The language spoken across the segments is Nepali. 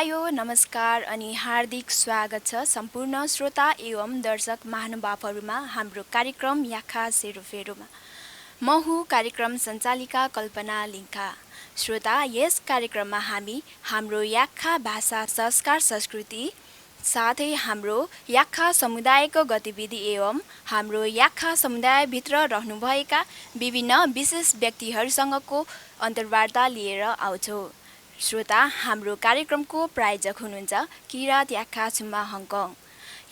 हायो नमस्कार अनि हार्दिक स्वागत छ सम्पूर्ण श्रोता एवं दर्शक महानुभावहरूमा हाम्रो कार्यक्रम याखा सेरोफेरोमा। म हुँ कार्यक्रम सञ्चालिका कल्पना लिङ्का। श्रोता, यस कार्यक्रममा हामी हाम्रो याक्खा भाषा संस्कार संस्कृति साथै हाम्रो याक्खा समुदायको गतिविधि एवं हाम्रो याक्खा समुदायभित्र रहनुभएका विभिन्न विशेष व्यक्तिहरूसँगको अन्तर्वार्ता लिएर आउँछौँ। श्रोता, हाम्रो कार्यक्रमको प्रायोजक हुनुहुन्छ किरात याक्खा छुम्बा हङकङ।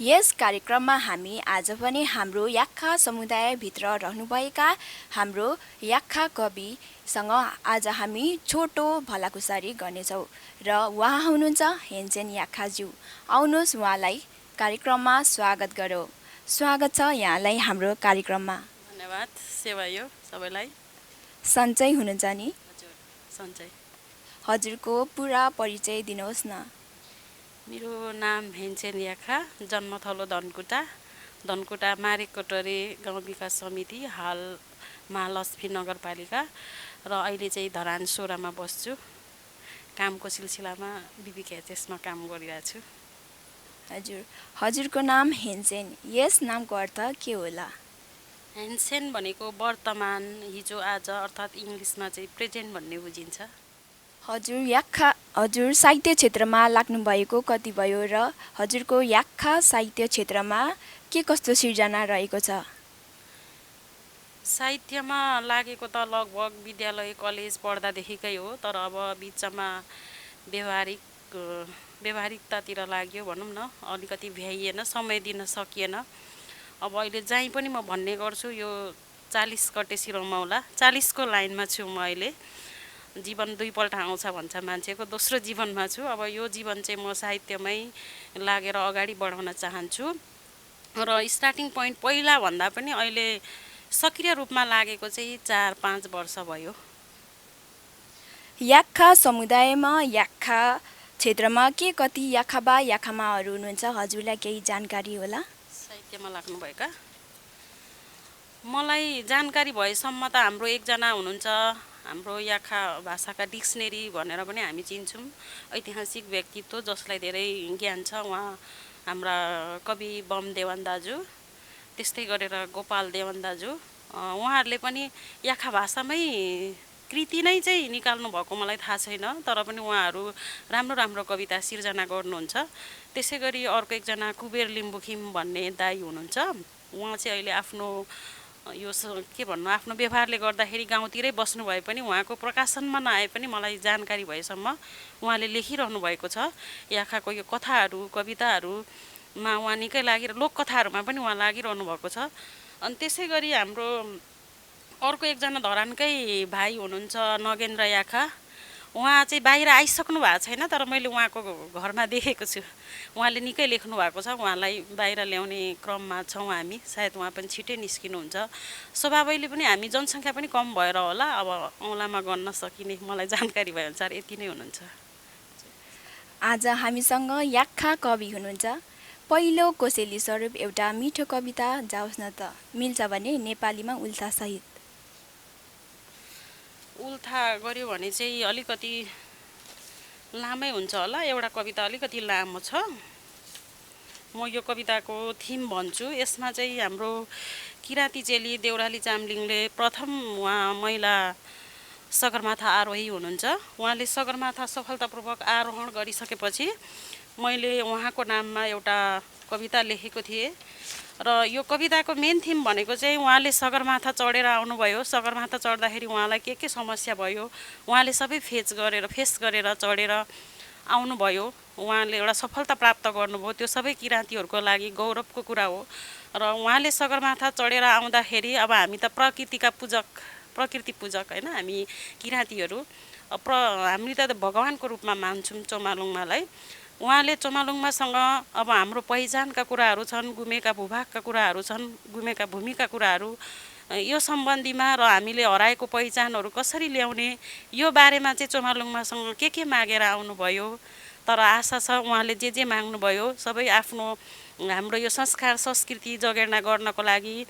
यस कार्यक्रममा हामी आज पनि हाम्रो याक्खा समुदायभित्र रहनुभएका हाम्रो याक्खा कविसँग आज हामी छोटो भलाकुसारी गर्नेछौँ र उहाँ हुनुहुन्छ हेन्सेन याक्खाज्यू। आउनुहोस् उहाँलाई कार्यक्रममा स्वागत गरौँ। स्वागत छ यहाँलाई हाम्रो कार्यक्रममा। धन्यवाद। सेवा यो सबैलाई। सन्चै हुनुहुन्छ नि? हजुर, सन्चै। हजुरको पुरा परिचय दिनुहोस् न। मेरो नाम हेन्सेन याक्खा, जन्मथलो धनकुटा मारेककोटरी गाउँ विकास समिति, हाल महालक्ष्मी नगरपालिका र अहिले चाहिँ धरान सोरामा बस्छु। कामको सिलसिलामा बिबिकेएचएसमा काम गरिरहेको छु। हजुरको नाम हेन्सेन, यस नामको अर्थ के होला? हेन्सेन भनेको वर्तमान, हिजो आज, अर्थात् इङ्ग्लिसमा चाहिँ प्रेजेन्ट भन्ने बुझिन्छ। हजुर साहित्य क्षेत्रमा लाग्नुभएको कति भयो र हजुरको याक्खा साहित्य क्षेत्रमा के कस्तो सिर्जना रहेको छ? साहित्यमा लागेको त लगभग विद्यालय कलेज पढ्दादेखिकै हो, तर अब बिचमा व्यवहारिकतातिर लाग्यो भनौँ न, अलिकति भ्याइएन, समय दिन सकिएन। अब अहिले जहीँ पनि म भन्ने गर्छु यो 40 कटेसी रमाउला, 40 को लाइनमा छु म अहिले। जीवन दुईपल्ट आउँछ भन्छ मान्छेको, दोस्रो जीवनमा छु। अब यो जीवन चाहिँ म साहित्यमै लागेर अगाडि बढाउन चाहन्छु र स्टार्टिङ पोइन्ट पहिला भन्दा पनि अहिले सक्रिय रूपमा लागेको चाहिँ 4-5 वर्ष भयो। याक्खा समुदायमा याक्खा क्षेत्रमा के कति याक्खाबा याक्खामाहरू हुनुहुन्छ? हजुरलाई केही जानकारी होला? साहित्यमा लाग्नुभएका मलाई जानकारी भएसम्म त हाम्रो एकजना हुनुहुन्छ, हाम्रो याक्खा भाषाका डिक्सनेरी भनेर पनि हामी चिन्छौँ, ऐतिहासिक व्यक्तित्व जसलाई धेरै ज्ञान छ, उहाँ हाम्रा कवि बम देवान दाजु, त्यस्तै गरेर गोपाल देवान दाजु, उहाँहरूले पनि याक्खा भाषामै कृति नै चाहिँ निकाल्नु भएको मलाई थाहा छैन, तर पनि उहाँहरू राम्रो राम्रो कविता सिर्जना गर्नुहुन्छ। त्यसै गरी अर्को एकजना कुबेर लिम्बुखिम भन्ने दाई हुनुहुन्छ, उहाँ चाहिँ अहिले आफ्नो यो के भन्नु, आफ्नो व्यवहारले गर्दाखेरि गाउँतिरै बस्नु भए पनि उहाँको प्रकाशनमा नआए पनि मलाई जानकारी भएसम्म उहाँले लेखिरहनु भएको छ। याक्खाको यो कथाहरू कविताहरूमा उहाँ निकै लागेर लोककथाहरूमा पनि उहाँ लागिरहनु भएको छ। अनि त्यसै गरी हाम्रो अर्को एकजना धरानकै भाइ हुनुहुन्छ नगेन्द्र याक्खा, उहाँ चाहिँ बाहिर आइसक्नु भएको छैन, तर मैले उहाँको घरमा देखेको छु। उहाँले निकै लेख्नु भएको छ, उहाँलाई बाहिर ल्याउने क्रममा छौँ हामी, सायद उहाँ पनि छिटै निस्किनुहुन्छ। स्वभावैले पनि हामी जनसङ्ख्या पनि कम भएर होला, अब औँलामा गन्न सकिने मलाई जानकारी भएअनुसार यति नै हुनुहुन्छ। आज हामीसँग याक्खा कवि हुनुहुन्छ। पहिलो कोसेली स्वरूप एउटा मिठो कविता जाओस् न त, मिल्छ भने नेपालीमा उल्था सहित। उल्था गऱ्यो भने चाहिँ अलिकति लामै हुन्छ होला, एउटा कविता अलिकति लामो छ। म यो कविताको थिम भन्छु। यसमा चाहिँ हाम्रो किराँती चेली देउराली चामलिङले प्रथम उहाँ महिला सगरमाथा आरोही हुनुहुन्छ। उहाँले सगरमाथा सफलतापूर्वक आरोहण गरिसकेपछि मैले उहाँको नाममा एउटा कविता लेखेको थिएँ र यो कविताको मेन थिम भनेको चाहिँ उहाँले सगरमाथा चढेर आउनुभयो। सगरमाथा चढ्दाखेरि उहाँलाई के समस्या भयो, उहाँले सबै फेस गरेर चढेर आउनुभयो, उहाँले एउटा सफलता प्राप्त गर्नुभयो। त्यो सबै किराँतीहरूको लागि गौरवको कुरा हो। र उहाँले सगरमाथा चढेर आउँदाखेरि अब हामी त प्रकृति पूजक होइन, हामी किराँतीहरू हामी त भगवानको रूपमा मान्छौँ चोमालुङमालाई। उहाँले चोमालुङमासँग अब हाम्रो पहिचानका कुराहरू छन्, गुमेका भूभागका कुराहरू छन्, गुमेका भूमिका कुराहरू, यो सम्बन्धीमा र हामीले हराएको पहिचानहरू कसरी ल्याउने, यो बारेमा चाहिँ चोमालुङमासँग के मागेर आउनुभयो। तर आशा छ उहाँले जे माग्नुभयो सबै आफ्नो हाम्रो यो संस्कार संस्कृति जगेर्ना गर्नको लागि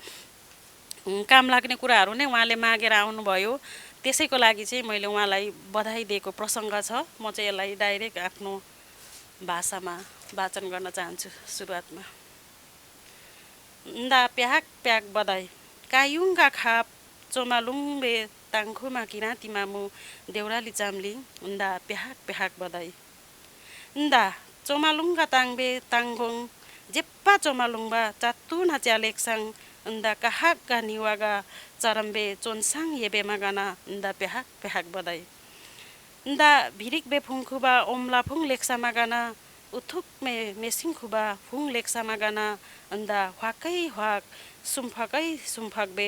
काम लाग्ने कुराहरू नै उहाँले मागेर आउनुभयो। त्यसैको लागि चाहिँ मैले उहाँलाई बधाई दिएको प्रसङ्ग छ। म चाहिँ यसलाई डाइरेक्ट आफ्नो भाषामा वाचन गर्न चाहन्छु सुरुवातमा। दा प्याक प्याक बधाई कायुङका खाप चोमालुङबे ताङखुमा किराँतीमा मु देउराली चाम्ली उन्दा प्याक प्याक बधाई दा चोमालुङका ताङबे ताङगोङ जेप्पा चोमालुङबा चात्तु नाच्या लेक्साङ उन्दा काहाकका निवागा चरम्बे चोनसाङ येबेमा गाना उन्दा प्याक प्याक बधाई दा भिरिक बे फुङखुबा ओमला फुङ लेक्सामा गाना उथुक मेसिङ खुबा फुङ लेक्सामा गाना अन्दा हवाकै हवाक सुम्फकै सुम्फक बे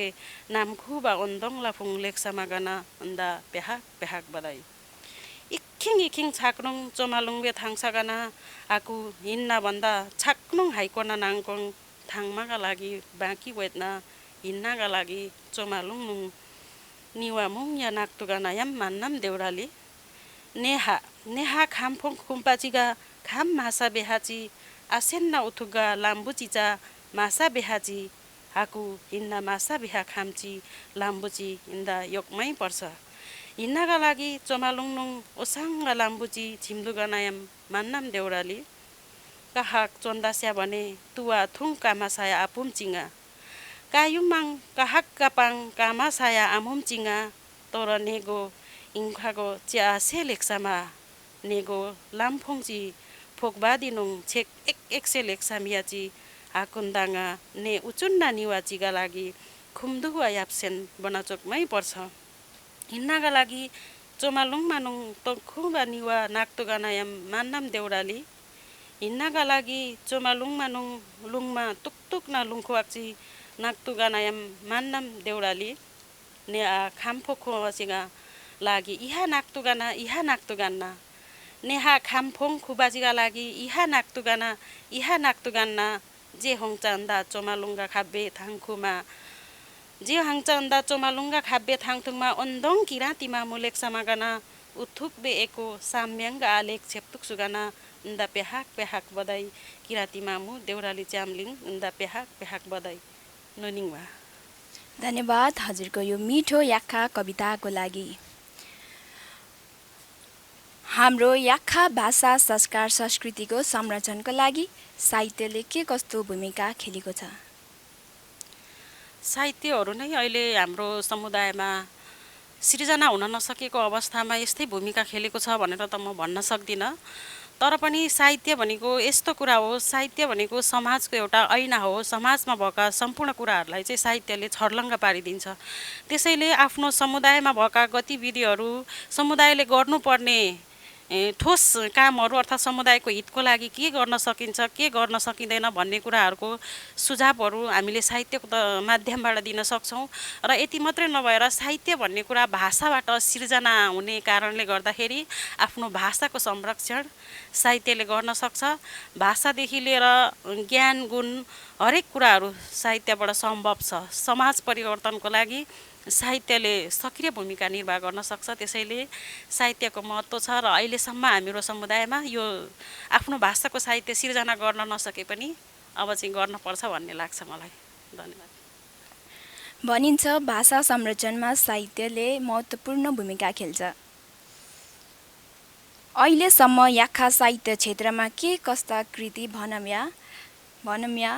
नामखुबा ओन्दोङला फुङ लेक्सामा गाना अन्दा प्याहाक प्याहाक बधाई इखिङ इखिङ छाक्नुङ चोमालुङ बे थाङसा गाना आकु हिन्ना भन्दा छाक्नुङ हाइकोना नाङकोङ थाङमाका लागि बाँकी वेदना हिन्नाका लागि चोमालुङ नुङ निवा मुङ या नाक्तु गाना याम मान्नाम देउराली नेहा नेहा खामफोङ खुम्पाचिगा खाम मासा बेहाची आसेन्ना उथुगा लाम्बुचिचा मासा बेहाची हाकु हिन्ना मासा बेहा खाम्ची लाम्बुची हिन्दा योकमै पर्छ हिन्नाका लागि चोमालुङनुङ ओसाङ्गा लाम्बुची छिम्लुगा नायम मान्नाम देउराली काहाक चोन्दास्या भने तुवा थुङ कामासाया आपुमचिङा कायुमाङ काहाक कापाङ कामासाया आमुमचिङा तर नेगो इंखागो च्यासे लेक्सामा नेगो लामफोङची फोकबादिनुङ छेक एक एकसे लेक्सामियाची हाकुन्दाङा ने उचुन्ना निवाचीका लागि खुम्दुवा याप्सेन बनाचोकमै पर्छ हिन्नाका लागि चोमालुङ मानुङ तखुबा निवा नाक्तुगा नायम मान्नाम देउराली हिन्नाका लागि चोमालुङ मानुङ लुङमा तुकतुक ना लुङखुवाक्ची नाक्तुगा नायम मान्नाम देउराली ने आ खामफोखुवाचिगा लागि इहा नाक्तुगान्ना नेहा खामफोङ खुबाजीका लागि इहा नाक्तुगान्ना जे होङचान्दा चोमालुङगा खाब्बे थाङखुमा जे हाङचान्दा चोमालुङगा खाब्बे थाङथुङमा ओन्दोङ किराँतीमा मुलेक्सामा गाना उथुक बे एको साम्याङ्गा आलेख छेप्तुक सुगाना उन्दा पेहाक पेहाक बधाई किराँतीमा मु देउराली च्याम्लिङ उन्दा पेहाक पेहाक बधाई ननिङवा। धन्यवाद हजुरको यो मिठो याक्खा कविताको लागि। हाम्रो याक्खा भाषा संस्कार संस्कृतिको संरक्षणको लागि साहित्यले के कस्तो भूमिका खेलेको छ? साहित्यहरू नै अहिले हाम्रो समुदायमा सृजना हुन नसकेको अवस्थामा यस्तै भूमिका खेलेको छ भनेर त म भन्न सक्दिनँ। तर पनि साहित्य भनेको यस्तो कुरा हो, साहित्य भनेको समाजको एउटा ऐना हो। समाजमा भएका सम्पूर्ण कुराहरूलाई चाहिँ साहित्यले छर्लङ्ग पारिदिन्छ। त्यसैले आफ्नो समुदायमा भएका गतिविधिहरू, समुदायले गर्नुपर्ने ठोस कामहरू अर्थात् समुदायको हितको लागि के गर्न सकिन्छ, के गर्न सकिँदैन भन्ने कुराहरूको सुझावहरू हामीले साहित्यको माध्यमबाट दिन सक्छौँ। र यति मात्रै नभएर साहित्य भन्ने कुरा भाषाबाट सिर्जना हुने कारणले गर्दाखेरि आफ्नो भाषाको संरक्षण साहित्यले गर्न सक्छ। भाषादेखि लिएर ज्ञान गुण हरेक कुराहरू साहित्यबाट सम्भव छ। समाज परिवर्तनको लागि साहित्यले सक्रिय भूमिका निर्वाह गर्न सक्छ। त्यसैले साहित्यको महत्त्व छ र अहिलेसम्म हाम्रो समुदायमा यो आफ्नो भाषाको साहित्य सिर्जना गर्न नसके पनि अब चाहिँ गर्नुपर्छ भन्ने लाग्छ मलाई। धन्यवाद। भनिन्छ भाषा संरक्षणमा साहित्यले महत्त्वपूर्ण भूमिका खेल्छ। अहिलेसम्म याक्खा साहित्य क्षेत्रमा के कस्ता कृति भनम्या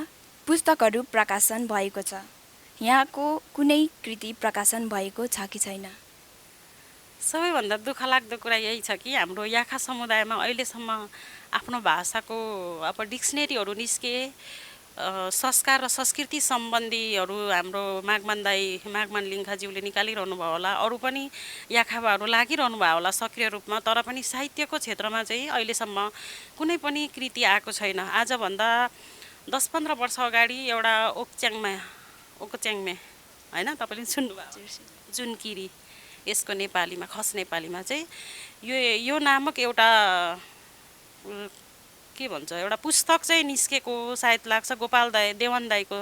पुस्तकहरू प्रकाशन भएको छ? यहाँको कुनै कृति प्रकाशन भएको छ कि छैन? सबैभन्दा दुःख लाग्दो कुरा यही छ कि हाम्रो याक्खा समुदायमा अहिलेसम्म आफ्नो भाषाको अब डिक्सनेरीहरू निस्के, संस्कार र संस्कृति सम्बन्धीहरू हाम्रो मागमान लिङ्खाज्यूले निकालिरहनु भयो होला, अरू पनि याक्खाबाहरू लागिरहनु भयो होला सक्रिय रूपमा। तर पनि साहित्यको क्षेत्रमा चाहिँ अहिलेसम्म कुनै पनि कृति आएको छैन। आजभन्दा 10-15 वर्ष अगाडि एउटा ओकच्याङमे होइन, तपाईँले सुन्नुभयो, जुनकिरी, यसको नेपालीमा खस नेपालीमा चाहिँ यो नामक एउटा के भन्छ एउटा पुस्तक चाहिँ निस्केको सायद लाग्छ। गोपाल देवान दाईको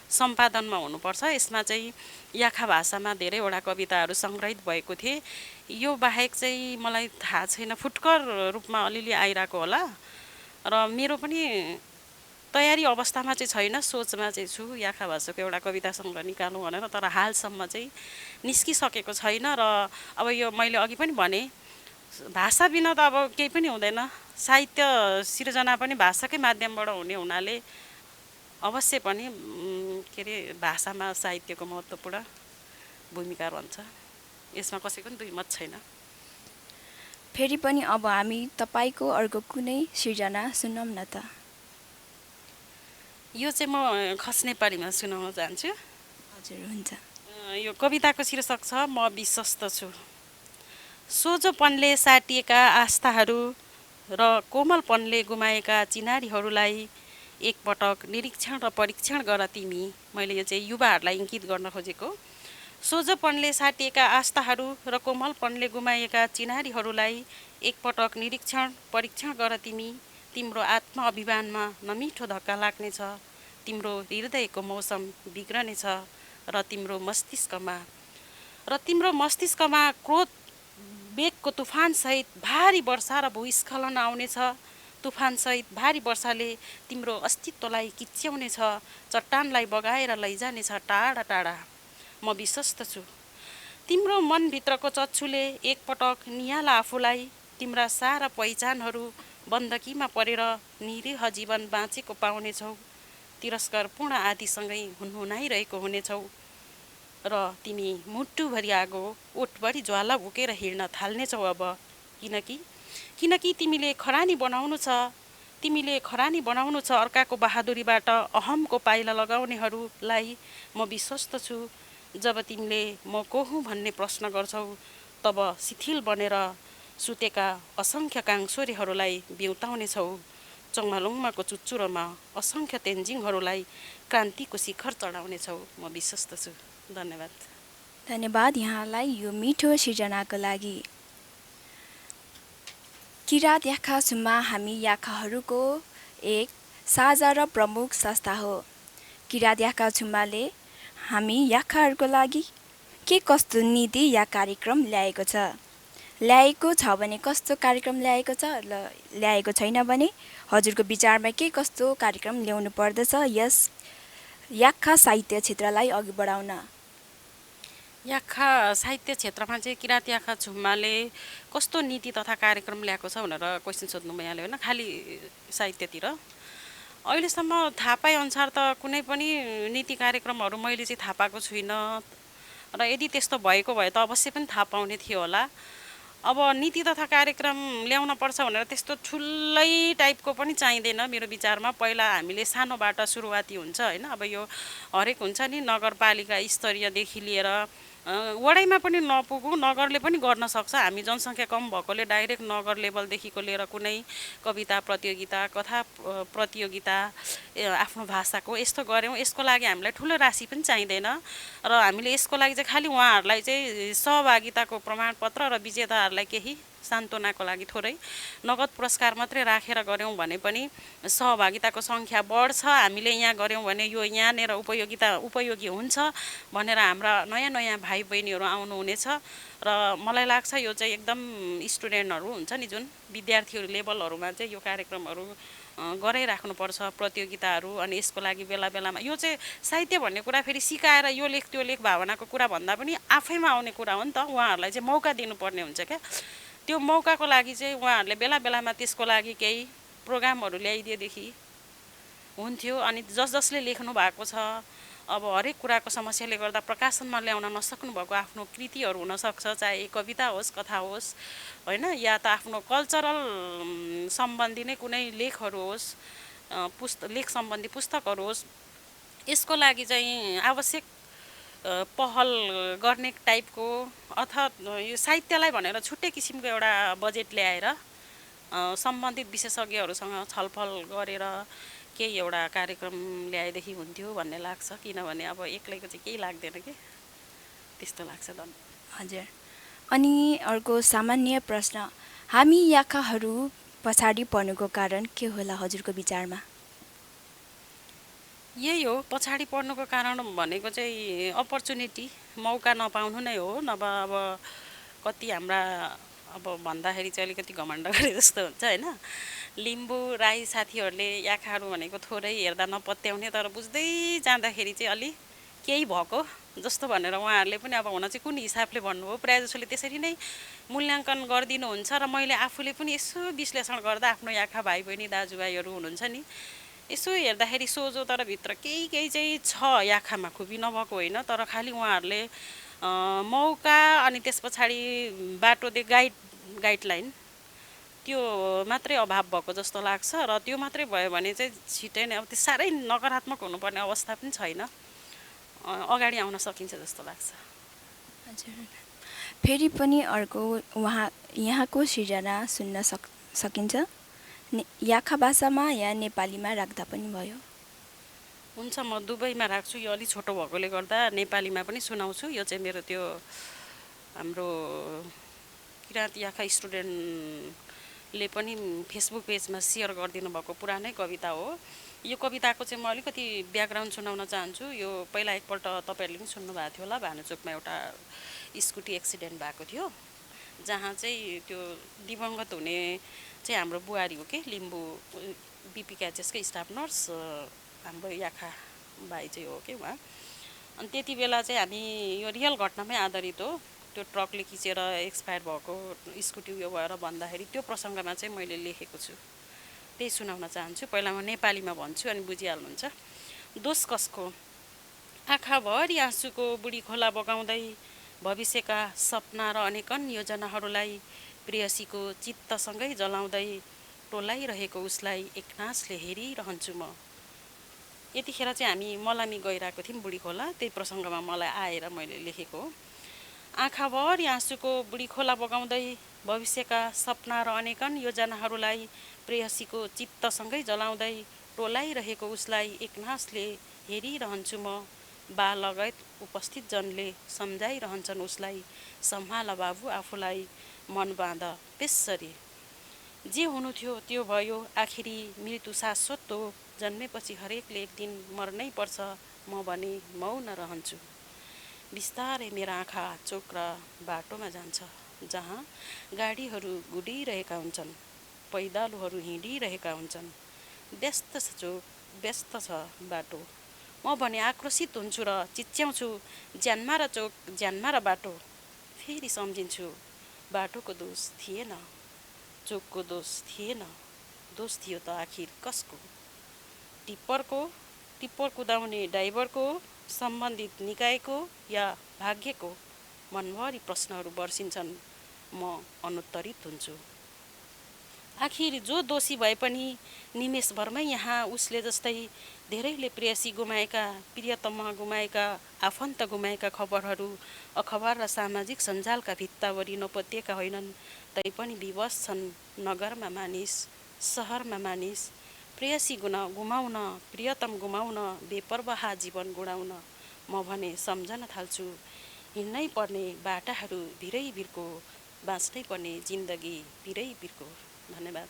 सम्पादनमा हुनुपर्छ। यसमा चाहिँ याक्खा भाषामा धेरैवटा कविताहरू सङ्ग्रहित भएको थिए। यो बाहेक चाहिँ मलाई थाहा छैन, फुटकर रूपमा अलिअलि आइरहेको होला र मेरो पनि तयारी अवस्थामा चाहिँ छैन, सोचमा चाहिँ छु याक्खा भाषाको एउटा कविता सङ्ग्रह निकालौँ भनेर। तर हालसम्म चाहिँ निस्किसकेको छैन। र अब यो मैले अघि पनि भने भाषा बिना त अब केही पनि हुँदैन। साहित्य सिर्जना पनि भाषाकै माध्यमबाट हुने हुनाले अवश्य पनि के अरे भाषामा साहित्यको महत्त्वपूर्ण भूमिका रहन्छ। यसमा कसैको पनि दुई मत छैन। फेरि पनि अब हामी तपाईँको अर्को कुनै सिर्जना सुनौँ न त। यो चाहिँ म खस नेपालीमा सुनाउन चाहन्छु। हजुर हुन्छ। यो कविताको शीर्षक छ म विश्वस्त छु। सोझोपनले साटिएका आस्थाहरू र कोमलपनले गुमाएका चिनारीहरूलाई एकपटक निरीक्षण र परीक्षण गर तिमी। मैले यो चाहिँ युवाहरूलाई इङ्गित गर्न खोजेको। सोझोपनले साटिएका आस्थाहरू र कोमलपनले गुमाएका चिनारीहरूलाई एकपटक निरीक्षण परीक्षण गर तिमी। तिम्रो आत्म अभिमानमा नमिठो धक्का लाग्नेछ, तिम्रो हृदयको मौसम बिग्रनेछ र तिम्रो मस्तिष्कमा क्रोध वेगको तुफानसहित भारी वर्षा र भूस्खलन आउनेछ। तुफानसहित भारी वर्षाले तिम्रो अस्तित्वलाई किच्याउनेछ, चट्टानलाई बगाएर लैजानेछ टाढा टाढा। म विश्वस्त छु तिम्रो मनभित्रको चच्छुले एकपटक नियाला आफूलाई। तिम्रा सारा पहिचानहरू बन्दकीमा परेर निरीह जीवन बाँचेको पाउनेछौ। तिरस्कारपूर्ण आदिसँगै हुनहुनाइरहेको हुनेछौ र तिमी मुटुभरि आगो ओठभरि ज्वाला बोकेर हिँड्न थाल्नेछौ अब। किनकि तिमीले खरानी बनाउनु छ अर्काको बहादुरीबाट अहमको पाइला लगाउनेहरूलाई। म विश्वस्त छु जब तिमीले म को हुँ भन्ने प्रश्न गर्छौ, तब शिथिल बनेर सुतेका असङ्ख्य काङसोरीहरूलाई बिउताउनेछौ। चङ्मालुङमाको चुच्चुरोमा असङ्ख्य तेन्जिङहरूलाई क्रान्तिको शिखर चढाउनेछौ। म विश्वस्त छु। धन्यवाद। धन्यवाद यहाँलाई यो मिठो सिर्जनाको लागि। किरात याखा सुम्मा हामी याखाहरूको एक साझा र प्रमुख संस्था हो। किरात याखा सुम्माले हामी याखाहरूको लागि के कस्तो नीति या कार्यक्रम ल्याएको छ भने कस्तो कार्यक्रम ल्याएको छैन भने हजुरको विचारमा के कस्तो कार्यक्रम ल्याउनु पर्दछ यस याखा साहित्य क्षेत्रलाई अघि बढाउन? याखा साहित्य क्षेत्रमा चाहिँ किरात याखा छुम्माले कस्तो नीति तथा कार्यक्रम ल्याएको छ भनेर क्वेसन सोध्नु भइहाल्यो होइन। खालि साहित्यतिर अहिलेसम्म थाहा पाएअनुसार त कुनै पनि नीति कार्यक्रमहरू मैले चाहिँ थाहा पाएको छुइनँ र यदि त्यस्तो भएको भए त अवश्य पनि थाहा पाउने थियो होला। अब नीति तथा कार्यक्रम ल्याउन पर्छ भनेर त्यस्तो ठुलै टाइपको पनि चाहिँदैन मेरो विचारमा। पहिला हामीले सानोबाट सुरुवाती हुन्छ होइन। अब यो हरेक हुन्छ नि नगरपालिका स्तरीयदेखि लिएर वडाइमा पनि नपुगौँ, नगरले पनि गर्न सक्छ। हामी जनसङ्ख्या कम भएकोले डाइरेक्ट नगर लेभलदेखिको लिएर कुनै कविता प्रतियोगिता, कथा प्रतियोगिता आफ्नो भाषाको यस्तो गऱ्यौँ। यसको लागि हामीलाई ठुलो राशि पनि चाहिँदैन र हामीले यसको लागि चाहिँ खालि उहाँहरूलाई चाहिँ सहभागिताको प्रमाणपत्र र विजेताहरूलाई केही सान्त्वनाको लागि थोरै नगद पुरस्कार मात्रै राखेर गऱ्यौँ भने पनि सहभागिताको सङ्ख्या बढ्छ। हामीले यहाँ गऱ्यौँ भने यो यहाँनिर उपयोगी हुन्छ भनेर हाम्रा नयाँ नयाँ भाइ बहिनीहरू आउनुहुनेछ र मलाई लाग्छ यो चाहिँ एकदम स्टुडेन्टहरू हुन्छ नि जुन विद्यार्थीहरू लेभलहरूमा चाहिँ यो कार्यक्रमहरू गराइराख्नुपर्छ प्रतियोगिताहरू। अनि यसको लागि बेला बेलामा यो चाहिँ साहित्य भन्ने कुरा फेरि सिकाएर यो लेख त्यो लेख भावनाको कुरा भन्दा पनि आफैमा आउने कुरा हो नि त। उहाँहरूलाई चाहिँ मौका दिनुपर्ने हुन्छ क्या। त्यो मौकाको लागि चाहिँ उहाँहरूले बेला बेलामा त्यसको लागि केही प्रोग्रामहरू ल्याइदिएदेखि हुन्थ्यो। अनि जसले लेख्नु भएको छ अब हरेक कुराको समस्याले गर्दा प्रकाशनमा ल्याउन नसक्नु भएको आफ्नो कृतिहरू हुनसक्छ, चाहे कविता होस् कथा होस् होइन, या त आफ्नो कल्चरल सम्बन्धी नै कुनै लेखहरू होस्, लेख सम्बन्धी पुस्तकहरू होस्। यसको लागि चाहिँ आवश्यक पहल गर्ने टाइपको अथवा यो साहित्यलाई भनेर छुट्टै किसिमको एउटा बजेट ल्याएर सम्बन्धित विशेषज्ञहरूसँग छलफल गरेर केही एउटा कार्यक्रम ल्याएदेखि हुन्थ्यो भन्ने लाग्छ। किनभने अब एक्लैको चाहिँ केही लाग्दैन कि त्यस्तो लाग्छ। हजुर। अनि अर्को सामान्य प्रश्न, हामी याखाहरू पछाडि पर्नुको कारण के होला हजुरको विचारमा? यही हो, पछाडि पर्नुको कारण भनेको चाहिँ अपर्च्युनिटी, मौका नपाउनु नै हो। नभए अब कति हाम्रा अब भन्दाखेरि चाहिँ अलिकति घमण्ड गरे जस्तो हुन्छ होइन। लिम्बू राई साथीहरूले याखाहरू भनेको थोरै हेर्दा नपत्याउने तर बुझ्दै जाँदाखेरि चाहिँ अलि केही भएको जस्तो भनेर उहाँहरूले पनि अब हुन चाहिँ कुन हिसाबले भन्नुभयो प्रायः जसोले त्यसरी नै मूल्याङ्कन गरिदिनुहुन्छ र मैले आफूले पनि यसो विश्लेषण गर्दा आफ्नो याखा भाइ बहिनी दाजुभाइहरू हुनुहुन्छ नि यसो हेर्दाखेरि सोझो तर भित्र केही चाहिँ छ याखामा खुबी नभएको होइन तर खालि उहाँहरूले मौका अनि त्यस पछाडि बाटो दे गाइडलाइन त्यो मात्रै अभाव भएको जस्तो लाग्छ र त्यो मात्रै भयो भने चाहिँ छिटै नै अब त्यो साह्रै नकारात्मक हुनुपर्ने अवस्था पनि छैन अगाडि आउन सकिन्छ जस्तो लाग्छ। हजुर फेरि पनि अर्को यहाँको सिर्जना सुन्न सकिन्छ याखा भाषामा या नेपालीमा राख्दा पनि भयो। हुन्छ म दुवैमा राख्छु यो अलि छोटो भएकोले गर्दा नेपालीमा पनि सुनाउँछु यो चाहिँ मेरो त्यो हाम्रो किराँत याखा स्टुडेन्टले पनि फेसबुक पेजमा सेयर गरिदिनु भएको पुरानै कविता हो। यो कविताको चाहिँ म अलिकति ब्याकग्राउन्ड सुनाउन चाहन्छु। यो पहिला एकपल्ट तपाईँहरूले पनि सुन्नुभएको थियो होला भानुचोकमा एउटा स्कुटी एक्सिडेन्ट भएको थियो जहाँ चाहिँ त्यो दिवंगत हुने चाहिँ हाम्रो बुहारी हो कि लिम्बू बिपी क्याचेसकै स्टाफ नर्स हाम्रो याखा भाइ चाहिँ हो कि उहाँ। अनि त्यति बेला चाहिँ हामी यो रियल घटनामै आधारित हो त्यो ट्रकले खिचेर एक्सपायर भएको स्कुटी उयो भएर भन्दाखेरि त्यो प्रसङ्गमा चाहिँ मैले लेखेको छु त्यही सुनाउन चाहन्छु। पहिला म नेपालीमा भन्छु अनि बुझिहाल्नुहुन्छ। दोष कसको आँखाभरि आँसुको बुढी खोला बगाउँदै भविष्यका सपना र अनेकन योजनाहरूलाई प्रेयसीको चित्तसँगै जलाउँदै टोलाइरहेको उसलाई एकनासले हेरिरहन्छु म। यतिखेर चाहिँ हामी मलामी गइरहेको थियौँ बुढी खोला त्यही प्रसङ्गमा मलाई आएर मैले लेखेको हो। आँखाभरि आँसुको बुढी खोला बगाउँदै भविष्यका सपना र अनेकन योजनाहरूलाई प्रेयसीको चित्तसँगै जलाउँदै टोलाइरहेको उसलाई एकनासले हेरिरहन्छु म। बा लगायत उपस्थित जनले सम्झाइरहन्छन् उसलाई सम्हाल बाबु आफूलाई मन बाँध बेसरी जे हुनु थियो त्यो भयो आखिरी मृत्यु शाश्वत हो जन्मेपछि हरेकले एक दिन मर्नै पर्छ म भने मौन रहन्छु। बिस्तारै मेरा आँखा चोक र बाटोमा जान्छ जहाँ गाडीहरू गुडिरहेका हुन्छन् पैदलहरू हिँडिरहेका हुन्छन् व्यस्त छ चोक व्यस्त छ बाटो म भने आक्रोशित हुन्छु र चिच्याउँछु ज्यानमा र चोक ज्यानमा र बाटो। फेरि सम्झिन्छु बाटोको दोष थिएन चोकको दोष थिएन दोष थियो त आखिर कसको टिप्पर कुदाउने ड्राइभरको सम्बन्धित निकायको या भाग्यको। मनभरि प्रश्नहरू बर्सिन्छन् म अनुत्तरित हुन्छु। आखिर जो दोषी भए पनि निमेषभरमै यहाँ उसले जस्तै धेरैले प्रेयसी गुमाएका प्रियतम गुमाएका आफन्त गुमाएका खबरहरू अखबार र सामाजिक सञ्जालका भित्ताभरि नपत्याएका होइनन् तैपनि विवश छन् नगरमा मानिस सहरमा मानिस प्रेयसी गुमाउन प्रियतम गुमाउन बेपरवाह जीवन गुडाउन। म भने सम्झन थाल्छु हिँड्नै पर्ने बाटाहरू भिरै भिरको बाँच्नै पर्ने जिन्दगी भिरै भिरको। धन्यवाद।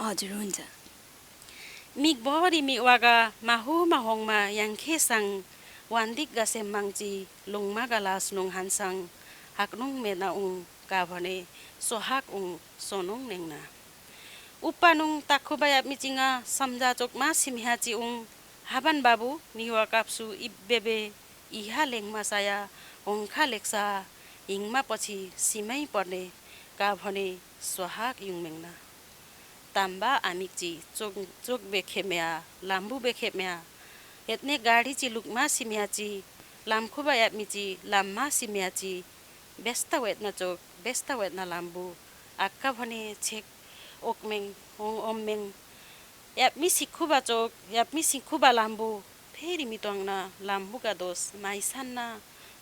हजुर हुन्छ। मिगभरि मिवागा माहु माहोङमा याङखेसाङ वान्दिगगा सेम्माङची लुङमागा लास लुङ हान्साङ हाक्नुङ मेना उङ का भने सोहाक उङ सोनुङ नेङना उप्पानुङ ताखुबाया मिचिङा सम्झाचोकमा सिम्हाची उङ हाबान बाबु निवा काप्सु इब्बेबे इहा लेङमा साया होङखा लेक्सा हिङमा पछि सिमै पर्ने का भने सोहाग युङमेङना ताम्बा आमिकची चोक बेखेम्या लाम्बु बेखेम्या यत्ने गाडीची लुकमा सिम्याची लामखुबा यामिची लाममा सिम्याची व्यस्त वेदना चोक व्यस्त वेदना लाम्बु आक्का भने छेक ओकमेङ ओममेङ याप्मी सिखुबा चोक याप्मी सिखुबा लाम्बु फेरि मितोङना लाम्बुका दोष माइसान्ना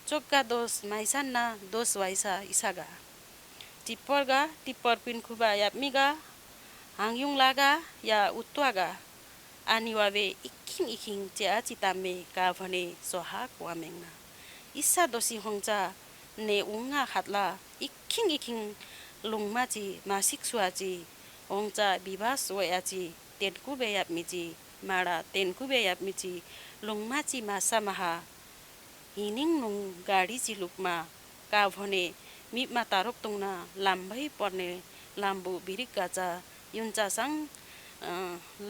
चोकका दोष माइसान्ना दोष वाइसा इसागा टिप्पर पिनखुबा याप्मीगा हाङयुङ लागा या उत्वागा आनिवावे इखिङ इखिङ च्या चितामे का भने सोहाग वामेङना इस्सा दोषी होङचा ने उङा खातला इखिङ इखिङ लुङमाची मासिक सुवाची होङचा विभास वयाची तेन्कुबे याप्मीची माडा तेन्कुबे याप्मीची लुङमाची मासा महा हिनिङ नुङ गाडीची लुकमा का भने मिपमा तारोक तुङना लाम्बै पर्ने लाम्बु भिरिक गाचा युन्चासाङ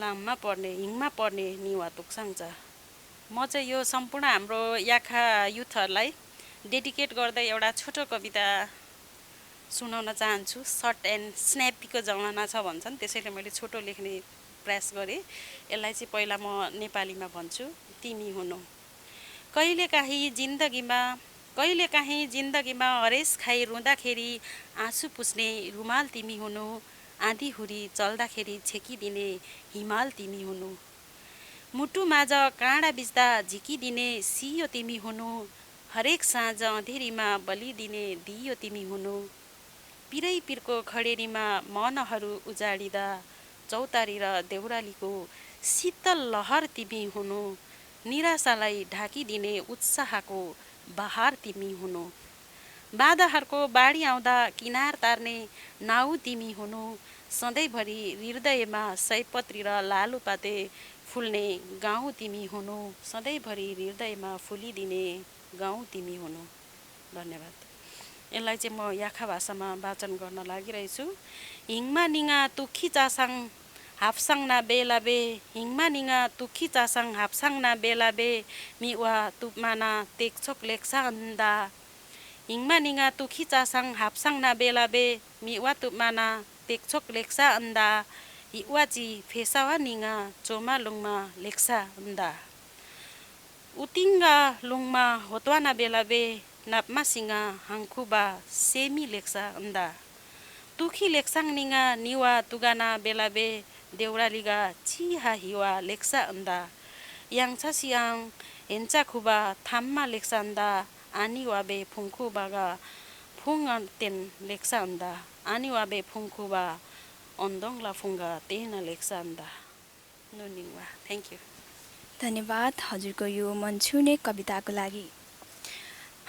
लाममा पर्ने हिङमा पर्ने निवा तुक्साङचा म चाहिँ यो सम्पूर्ण हाम्रो याखा युथहरूलाई डेडिकेट गर्दै एउटा छोटो कविता सुनाउन चाहन्छु। सर्ट एन्ड स्न्यापीको जमाना छ भन्छन्, त्यसैले मैले छोटो लेख्ने प्रयास गरेँ। यसलाई चाहिँ पहिला म नेपालीमा भन्छु। तिमी हुनु। कहिलेकाहीँ जिन्दगीमा हरेस खाइ रुँदाखेरि आँसु पुस्ने रुमाल तिमी हुनु। आँधी हुरी चल्दाखेरि छेकिदिने हिमाल तिमी हुनु। मुटु माझ काँडा बिच्दा झिकिदिने सियो तिमी हुनु। हरेक साँझ अँधेरीमा बलिदिने दियो तिमी हुनु। पिरै पिरको खडेरीमा मनहरू उजाडिँदा चौतारी र देउरालीको शीतल लहर तिमी हुनु। निराशालाई ढाकिदिने उत्साहको बहार तिमी हुनु। बाधाहरूको बाढी आउँदा किनार तार्ने नाउ तिमी हुनु। सधैँभरि हृदयमा सयपत्री र लालुपाते फुल्ने गाउँ तिमी हुनु। सधैँभरि हृदयमा फुलिदिने गाउँ तिमी हुनु। धन्यवाद। यसलाई चाहिँ म याखा भाषामा वाचन गर्न लागिरहेछु। हिङमा निङा तुखी चासाङ हाप्साङ ना बेला बे। हिङमा निङा तुखी चासाङ हाप्साङ ना बेला बे। मिवा तुपमाना तेक्छोक लेक्सा अन्दा। हिङमा निङा तुखी चासाङ हाप्साङ ना बेला बे। मिवा तुपमाना तेक्छोक लेक्सा अन्दा। हिवाची फेसावा निङा चोमा लुङमा लेक्सा अन्दा। उतिङ्गा लुङमा होतवाना बेला बे। नापमा सिङा हाङखुबा सेमी लेक्सा अन्दा। तुखी लेक्साङ निङा निवा तुगाना बेला बे। देउरालीगा चिहा हिवा लेक्सा अन्दा। याङछा सियाङ हेन्चा खुबा थाममा लेक्सा अन्दा। आनी वाबे फुङखुबागा फुङ तेन लेक्सा अन्दा। आनी वाबे फुङखुबा ओन्दोङला फुङ्गा तेना लेक्सा अन्दा। नुनिङवा। Thank you. धन्यवाद हजुरको यो मन छुने कविताको लागि।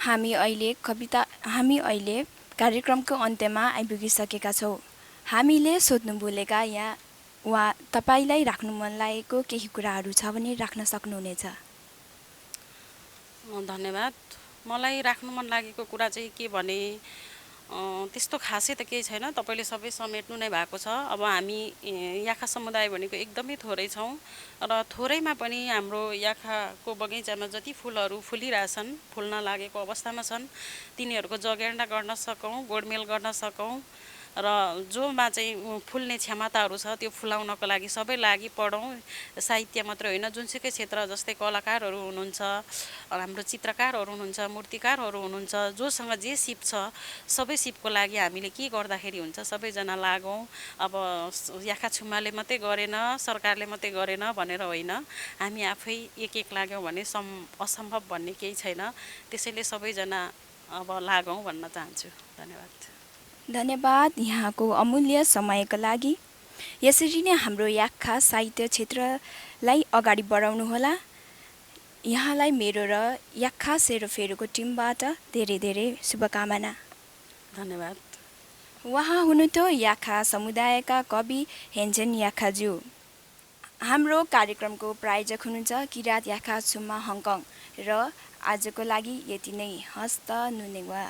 हामी अहिले कार्यक्रमको अन्त्यमा आइपुगिसकेका छौँ। हामीले सोध्नु भुलेका वा तपाईँलाई राख्नु मन लागेको केही कुराहरू छ भने राख्न सक्नुहुनेछ। धन्यवाद। मलाई राख्नु मन लागेको कुरा चाहिँ के भने त्यस्तो खासै त केही छैन, तपाईँले सबै समेट्नु नै भएको छ। अब हामी याखा समुदाय भनेको एकदमै थोरै छौँ र थोरैमा पनि हाम्रो याखाको बगैँचामा जति फुलहरू फुलिरहेछन्, फुल्न लागेको अवस्थामा छन्, तिनीहरूको जगेर्ना गर्न सकौँ, गोडमेल गर्न सकौँ र जोमा चाहिँ फुल्ने क्षमताहरू छ त्यो फुलाउनको लागि सबै लागि पढौँ। साहित्य मात्रै होइन, जुनसुकै क्षेत्र जस्तै कलाकारहरू हुनुहुन्छ, हाम्रो चित्रकारहरू हुनुहुन्छ, मूर्तिकारहरू हुनुहुन्छ, जोसँग जे सिप छ सबै सिपको लागि हामीले के गर्दाखेरि हुन्छ सबैजना लागौँ। अब याखा छुमाले मात्रै गरेन, सरकारले मात्रै गरेन भनेर होइन, हामी आफै एक लाग्यौँ भने असम्भव भन्ने केही छैन। त्यसैले सबैजना अब लागौँ भन्न चाहन्छु। धन्यवाद। धन्यवाद यहाँको अमूल्य समयका लागि। यसरी नै हाम्रो याखा साहित्य क्षेत्रलाई अगाडि बढाउनुहोला। यहाँलाई मेरो र याखा सेरोफेरोको टिमबाट धेरै धेरै शुभकामना। धन्यवाद। उहाँ हुनुहुन्थ्यो याखा समुदायका कवि हेन्जेन याखाज्यू। हाम्रो कार्यक्रमको प्रायोजक हुनुहुन्छ किरात याखा छुम्मा हङकङ। र आजको लागि यति नै। हस्त नुनेवा।